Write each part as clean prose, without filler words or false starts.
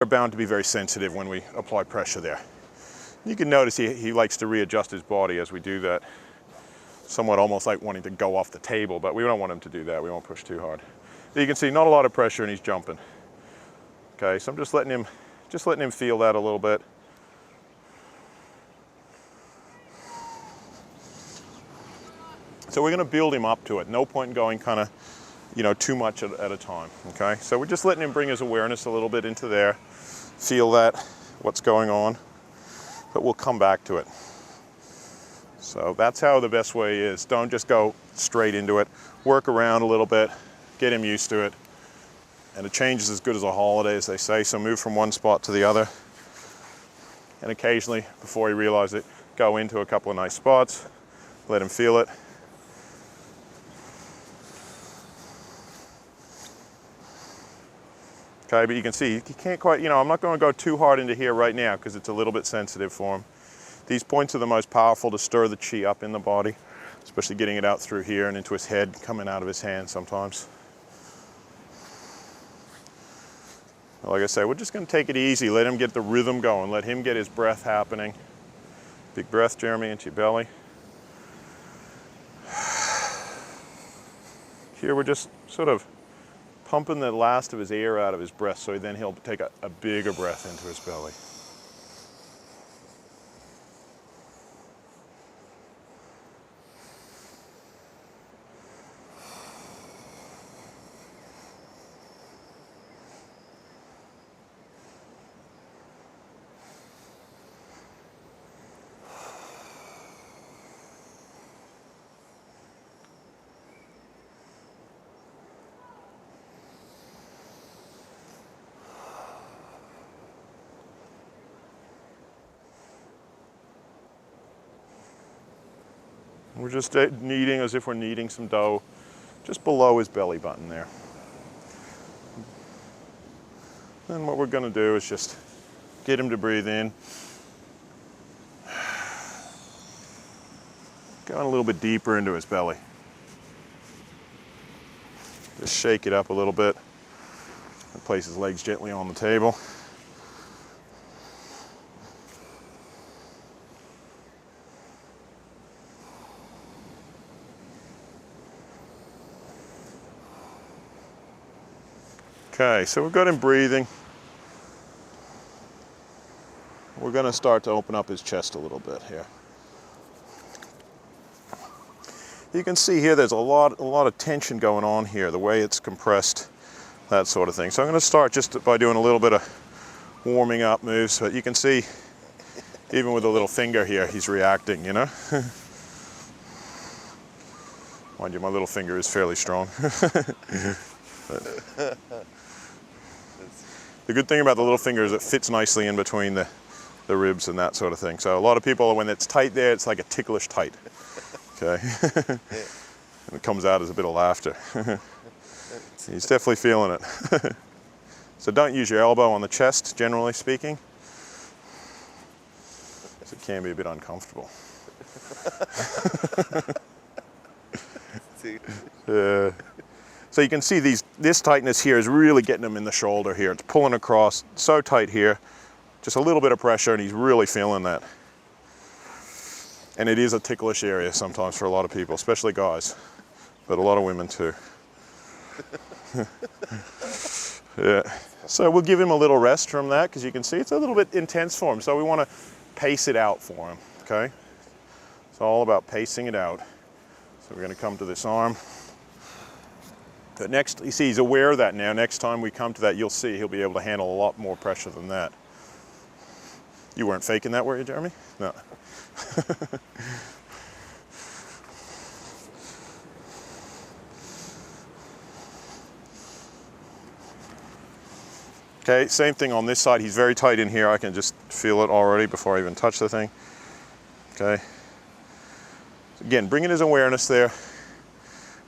Are bound to be very sensitive when we apply pressure there. You can notice he likes to readjust his body as we do that. Somewhat almost like wanting to go off the table, but we don't want him to do that. We won't push too hard. You can see not a lot of pressure and he's jumping. Okay, so I'm just letting him feel that a little bit. So we're going to build him up to it. No point in going kind of, you know, too much at a time. Okay, so we're just letting him bring his awareness a little bit into there. Feel that, what's going on, but we'll come back to it. So that's how the best way is. Don't just go straight into it. Work around a little bit, get him used to it. And a change is as good as a holiday, as they say, so move from one spot to the other. And occasionally, before you realize it, go into a couple of nice spots, let him feel it. Okay, but you can see, he can't quite, you know, I'm not going to go too hard into here right now because it's a little bit sensitive for him. These points are the most powerful to stir the chi up in the body, especially getting it out through here and into his head, coming out of his hand sometimes. Like I say, we're just going to take it easy, let him get the rhythm going, let him get his breath happening. Big breath, Jeremy, into your belly. Here we're just sort of pumping the last of his air out of his breath, so then he'll take a bigger breath into his belly. We're just kneading as if we're kneading some dough just below his belly button there. And what we're going to do is just get him to breathe in. Going a little bit deeper into his belly. Just shake it up a little bit and place his legs gently on the table. Okay, so we've got him breathing. We're going to start to open up his chest a little bit here. You can see here there's a lot of tension going on here, the way it's compressed, that sort of thing. So I'm going to start just by doing a little bit of warming up moves, but you can see even with a little finger here, he's reacting, you know? Mind you, my little finger is fairly strong. The good thing about the little finger is it fits nicely in between the ribs and that sort of thing. So a lot of people, when it's tight there, it's like a ticklish tight. Okay. And it comes out as a bit of laughter. He's definitely feeling it. So don't use your elbow on the chest, generally speaking, because it can be a bit uncomfortable. So you can see this tightness here is really getting him in the shoulder here. It's pulling across so tight here. Just a little bit of pressure and he's really feeling that. And it is a ticklish area sometimes for a lot of people, especially guys, but a lot of women too. Yeah. So we'll give him a little rest from that because you can see it's a little bit intense for him. So we want to pace it out for him, okay? It's all about pacing it out. So we're going to come to this arm. But next, you see he's aware of that now. Next time we come to that, you'll see he'll be able to handle a lot more pressure than that. You weren't faking that, were you, Jeremy? No. Okay, same thing on this side. He's very tight in here. I can just feel it already before I even touch the thing. Okay. Again, bringing his awareness there.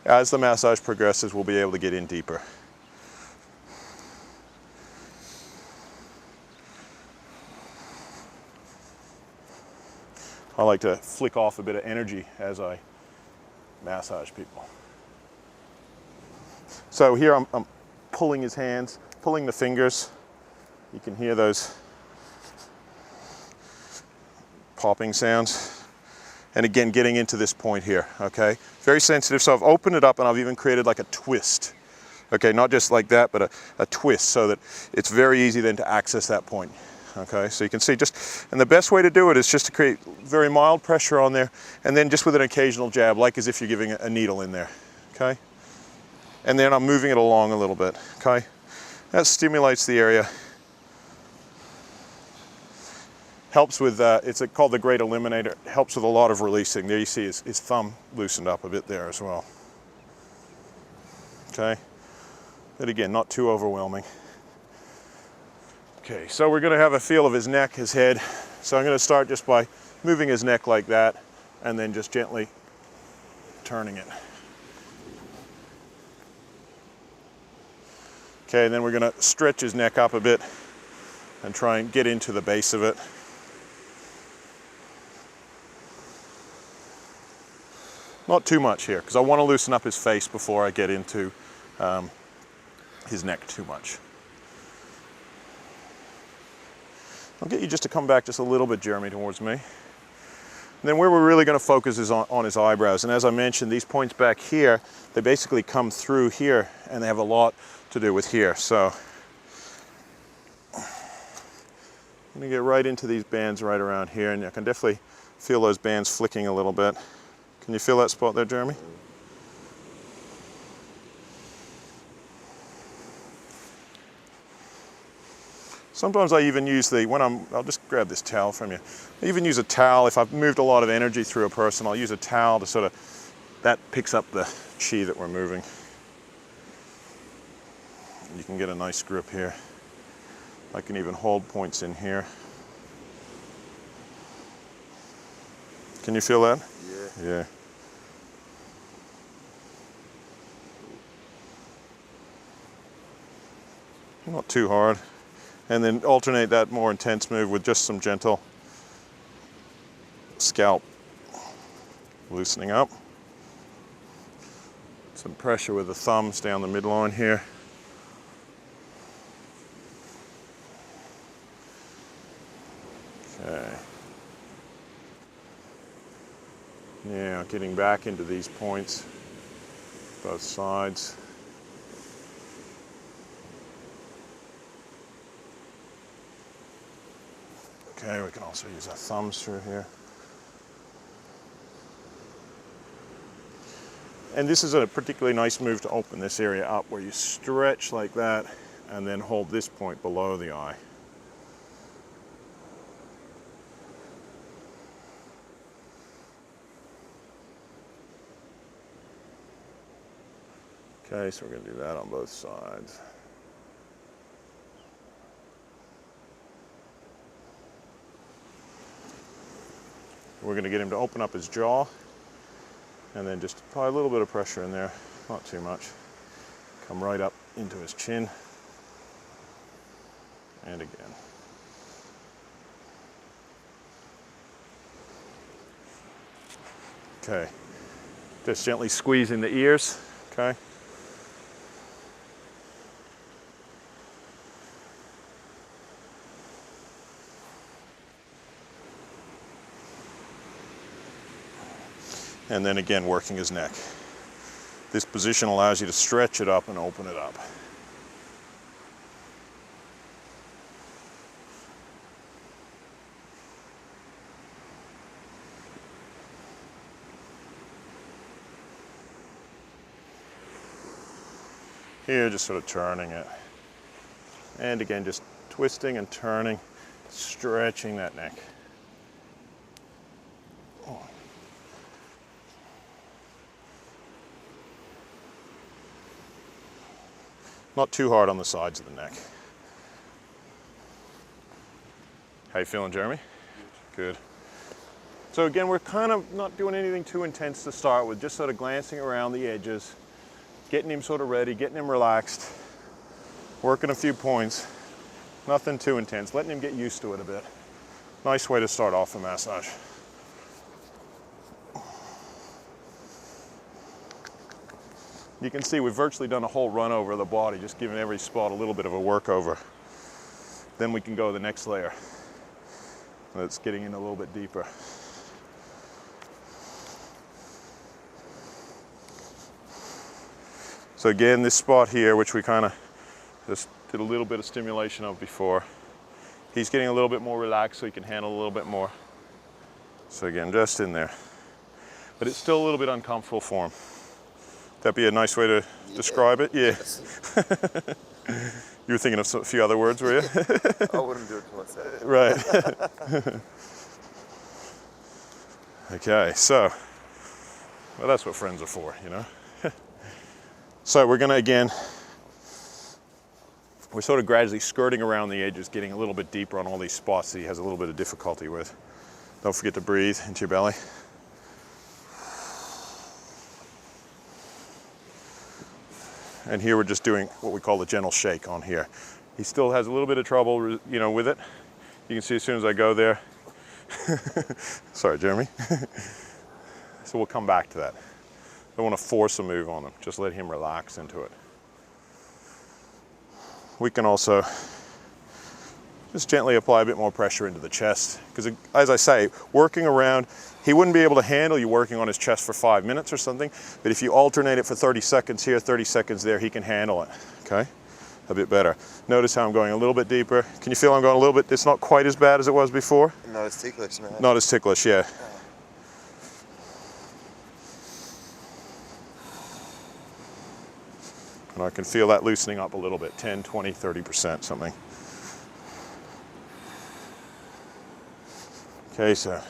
As the massage progresses, we'll be able to get in deeper. I like to flick off a bit of energy as I massage people. So here I'm pulling his hands, pulling the fingers. You can hear those popping sounds. And again, getting into this point here, okay? Very sensitive, so I've opened it up and I've even created like a twist. Okay, not just like that, but a twist so that it's very easy then to access that point. Okay, so you can see and the best way to do it is just to create very mild pressure on there, and then just with an occasional jab, like as if you're giving a needle in there, okay? And then I'm moving it along a little bit, okay? That stimulates the area. Helps with, it's called the Great Eliminator. Helps with a lot of releasing. There you see his thumb loosened up a bit there as well. Okay, but again, not too overwhelming. Okay, so we're going to have a feel of his neck, his head. So I'm going to start just by moving his neck like that, and then just gently turning it. Okay, then we're going to stretch his neck up a bit and try and get into the base of it. Not too much here, because I want to loosen up his face before I get into his neck too much. I'll get you just to come back just a little bit, Jeremy, towards me. And then where we're really going to focus is on his eyebrows. And as I mentioned, these points back here, they basically come through here, and they have a lot to do with here. So I'm going to get right into these bands right around here, and I can definitely feel those bands flicking a little bit. Can you feel that spot there, Jeremy? Sometimes I even use I'll just grab this towel from you. I even use a towel. If I've moved a lot of energy through a person, I'll use a towel to that picks up the chi that we're moving. You can get a nice grip here. I can even hold points in here. Can you feel that? Yeah. Yeah. Not too hard. And then alternate that more intense move with just some gentle scalp loosening up. Some pressure with the thumbs down the midline here. Okay. Now getting back into these points, both sides. Okay, we can also use our thumbs through here. And this is a particularly nice move to open this area up, where you stretch like that and then hold this point below the eye. Okay, so we're going to do that on both sides. We're going to get him to open up his jaw, and then just apply a little bit of pressure in there, not too much. Come right up into his chin, and again. Okay, just gently squeezing the ears, okay? And then again, working his neck. This position allows you to stretch it up and open it up. Here, just sort of turning it. And again, just twisting and turning, stretching that neck. Not too hard on the sides of the neck. How you feeling, Jeremy? Good. So again, we're kind of not doing anything too intense to start with, just sort of glancing around the edges, getting him sort of ready, getting him relaxed, working a few points. Nothing too intense, letting him get used to it a bit. Nice way to start off a massage. You can see we've virtually done a whole run over of the body, just giving every spot a little bit of a work over. Then we can go to the next layer. That's getting in a little bit deeper. So again, this spot here, which we kind of just did a little bit of stimulation of before, he's getting a little bit more relaxed so he can handle a little bit more. So again, just in there. But it's still a little bit uncomfortable for him. That'd be a nice way to describe it? Yeah. You were thinking of a few other words, were you? I wouldn't do it till I said it. Right. Okay, so, well, that's what friends are for, you know? So we're gonna, again, we're sort of gradually skirting around the edges, getting a little bit deeper on all these spots that he has a little bit of difficulty with. Don't forget to breathe into your belly. And here we're just doing what we call the gentle shake on here. He still has a little bit of trouble, you know, with it. You can see as soon as I go there. Sorry, Jeremy. So we'll come back to that. Don't want to force a move on him. Just let him relax into it. We can also just gently apply a bit more pressure into the chest. Because as I say, working around, he wouldn't be able to handle you working on his chest for 5 minutes or something. But if you alternate it for 30 seconds here, 30 seconds there, he can handle it, okay? A bit better. Notice how I'm going a little bit deeper. Can you feel I'm going a little bit, it's not quite as bad as it was before? Not as ticklish now. Not as ticklish, yeah. And I can feel that loosening up a little bit, 10, 20, 30%, something. Okay, so.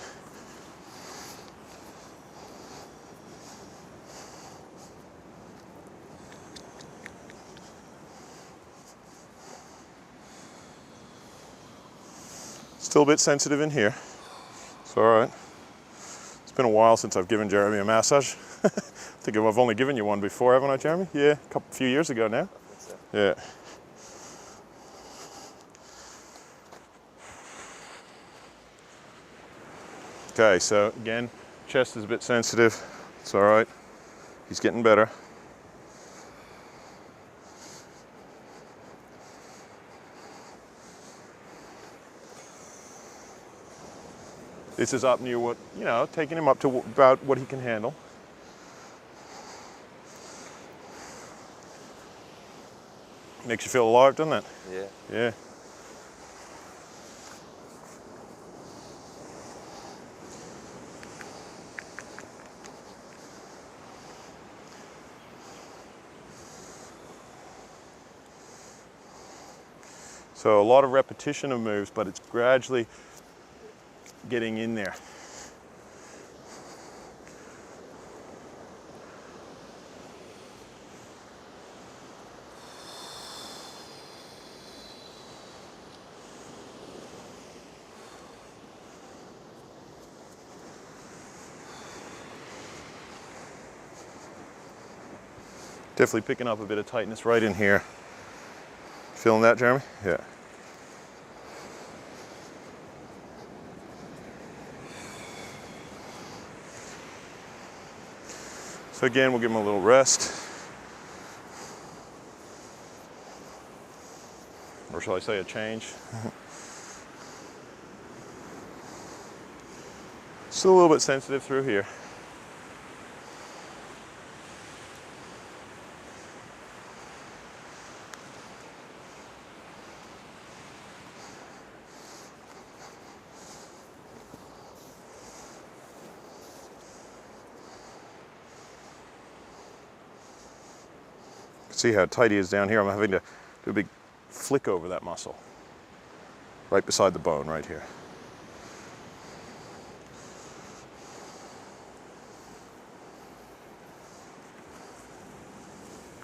Still a bit sensitive in here. It's all right. It's been a while since I've given Jeremy a massage. I think I've only given you one before, haven't I, Jeremy? Yeah, a few years ago now. I think so. Yeah. Okay, so again, chest is a bit sensitive. It's all right. He's getting better. This is up near what, you know, taking him up to about what he can handle. Makes you feel alive, doesn't it? Yeah. Yeah. So a lot of repetition of moves, but it's gradually getting in there. Definitely picking up a bit of tightness right in here. Feeling that, Jeremy? Yeah. So again, we'll give him a little rest. Or shall I say a change? Still a little bit sensitive through here. See how tight he is down here. I'm having to do a big flick over that muscle. Right beside the bone, right here.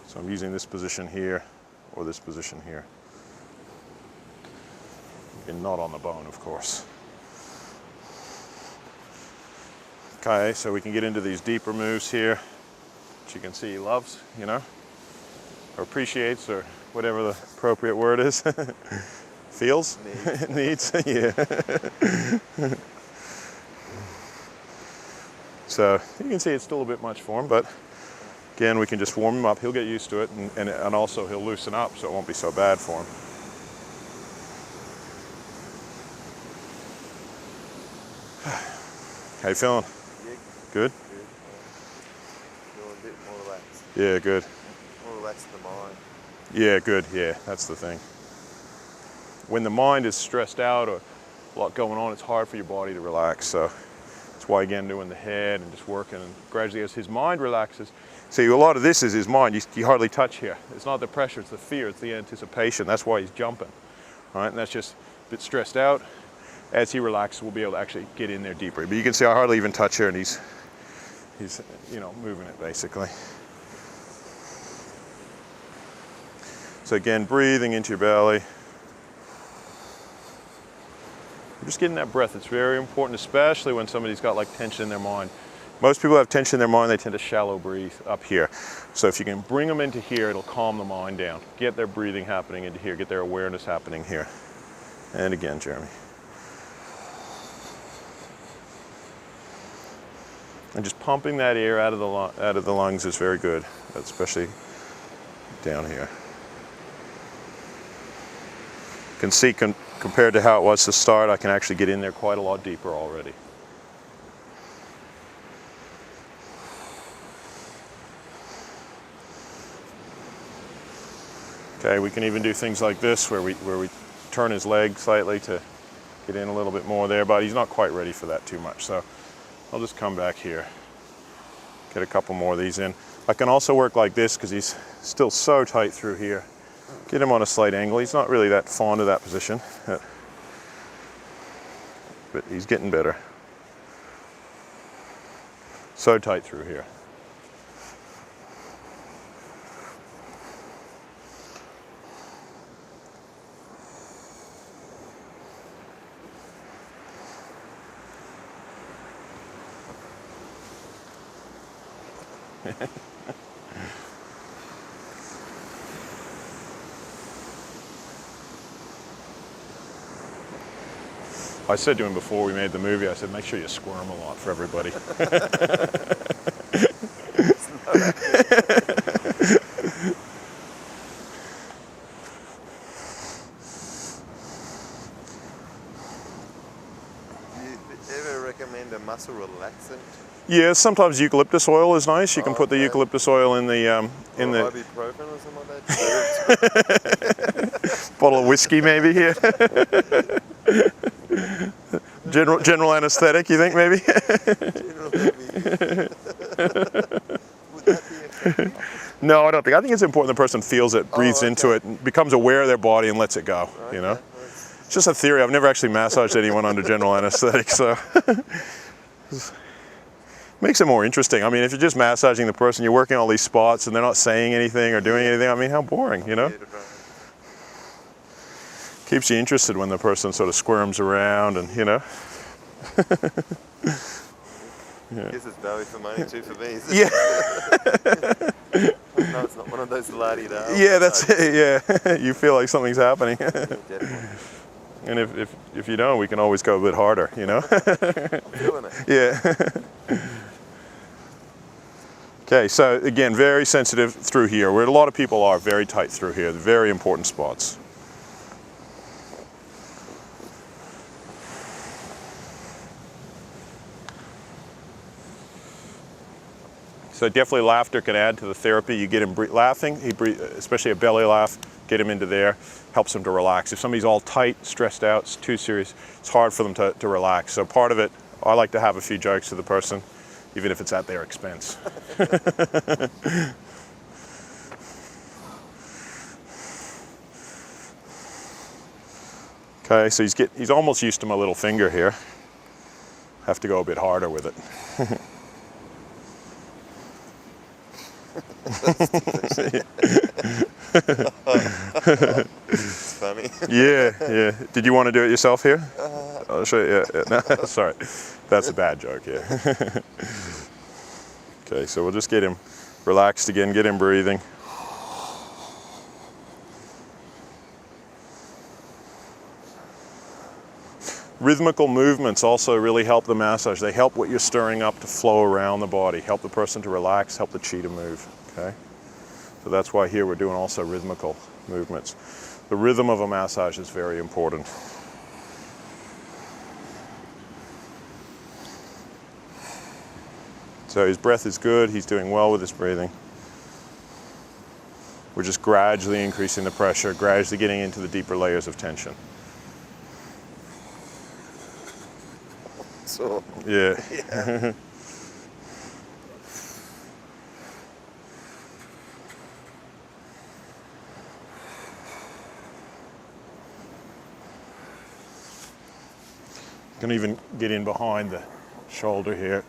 So I'm using this position here or this position here. And not on the bone, of course. Okay, so we can get into these deeper moves here, which you can see he loves, you know. Or appreciates, or whatever the appropriate word is. Feels? Needs. Yeah. So you can see it's still a bit much for him, but again, we can just warm him up. He'll get used to it, and also he'll loosen up, so it won't be so bad for him. How you feeling? Yeah, Good? good. Feeling a bit more relaxed. Yeah, good. More relaxed in the mind. Yeah, good. Yeah, that's the thing. When the mind is stressed out or a lot going on, it's hard for your body to relax. So that's why, again, doing the head and just working, and gradually as his mind relaxes. See, a lot of this is his mind. You hardly touch here. It's not the pressure, it's the fear, it's the anticipation. That's why he's jumping. All right, and that's just a bit stressed out. As he relaxes, we'll be able to actually get in there deeper. But you can see I hardly even touch here, and he's moving it basically. So again, breathing into your belly. Just getting that breath. It's very important, especially when somebody's got like tension in their mind. Most people have tension in their mind, they tend to shallow breathe up here. So if you can bring them into here, it'll calm the mind down. Get their breathing happening into here, get their awareness happening here. And again, Jeremy. And just pumping that air out of the lungs is very good, especially down here. You can see compared to how it was to start, I can actually get in there quite a lot deeper already. Okay, we can even do things like this where we turn his leg slightly to get in a little bit more there, but he's not quite ready for that too much. So I'll just come back here, get a couple more of these in. I can also work like this because he's still so tight through here. Get him on a slight angle. He's not really that fond of that position, but he's getting better. So tight through here. I said to him before we made the movie, I said, make sure you squirm a lot for everybody. Do you ever recommend a muscle relaxant? Yeah, sometimes eucalyptus oil is nice. You can put the eucalyptus oil in the ibuprofen or something like that. bottle of whiskey, maybe here. General anesthetic, you think maybe? General maybe. Would that be effective? No, I don't think. I think it's important the person feels it, breathes into it, and becomes aware of their body and lets it go. You know, it's just a theory. I've never actually massaged anyone under general anesthetic, so. Makes it more interesting. I mean, if you're just massaging the person, you're working all these spots and they're not saying anything or doing anything, I mean, how boring, you know? Keeps you interested when the person sort of squirms around and, you know. I guess it's value for money too for me. Yeah. No, it's not one of those la-di-da. Yeah, that's it, yeah. You feel like something's happening. Definitely. And if you don't, we can always go a bit harder, you know? I'm feeling it. Yeah. Okay, so again, very sensitive through here, where a lot of people are very tight through here, very important spots. So definitely laughter can add to the therapy. You get him laughing, especially a belly laugh, get him into there, helps him to relax. If somebody's all tight, stressed out, it's too serious, it's hard for them to relax. So part of it, I like to have a few jokes to the person, even if it's at their expense. Okay, so he's almost used to my little finger here. Have to go a bit harder with it. It's funny. Yeah. Did you want to do it yourself here? I'll show you. Yeah. No, sorry, that's a bad joke. Yeah. Okay, so we'll just get him relaxed again, get him breathing. Rhythmical movements also really help the massage. They help what you're stirring up to flow around the body, help the person to relax, help the chi to move, okay? So that's why here we're doing also rhythmical movements. The rhythm of a massage is very important. So his breath is good, he's doing well with his breathing. We're just gradually increasing the pressure, gradually getting into the deeper layers of tension. So, Yeah. yeah. Can even get in behind the shoulder here.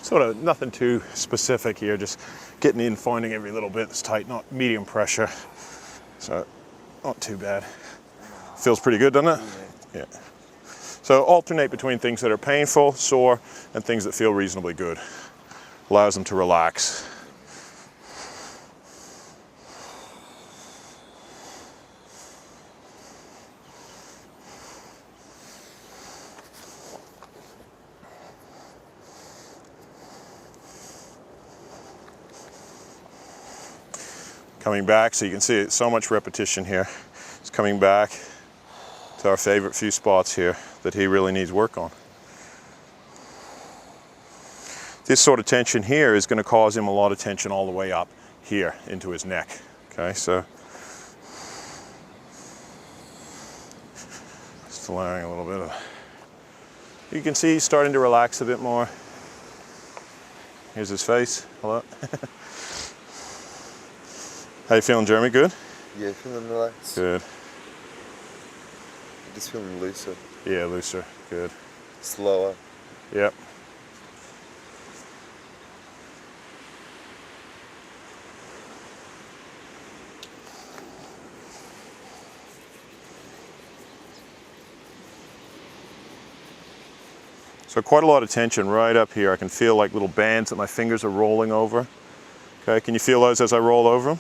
Sort of nothing too specific here, just getting in, finding every little bit that's tight, not medium pressure. So not too bad. Feels pretty good, doesn't it? Yeah. So alternate between things that are painful, sore, and things that feel reasonably good. Allows them to relax. Coming back, so you can see it's so much repetition here. It's coming back to our favorite few spots here that he really needs work on. This sort of tension here is going to cause him a lot of tension all the way up here into his neck. Okay, so just allowing a little bit of, you can see he's starting to relax a bit more. Here's his face. Hello. How you feeling, Jeremy? Good? Yeah, feeling relaxed. Good. Just feeling looser. Yeah, looser. Good. Slower. Yep. So quite a lot of tension right up here. I can feel like little bands that my fingers are rolling over. Okay, can you feel those as I roll over them?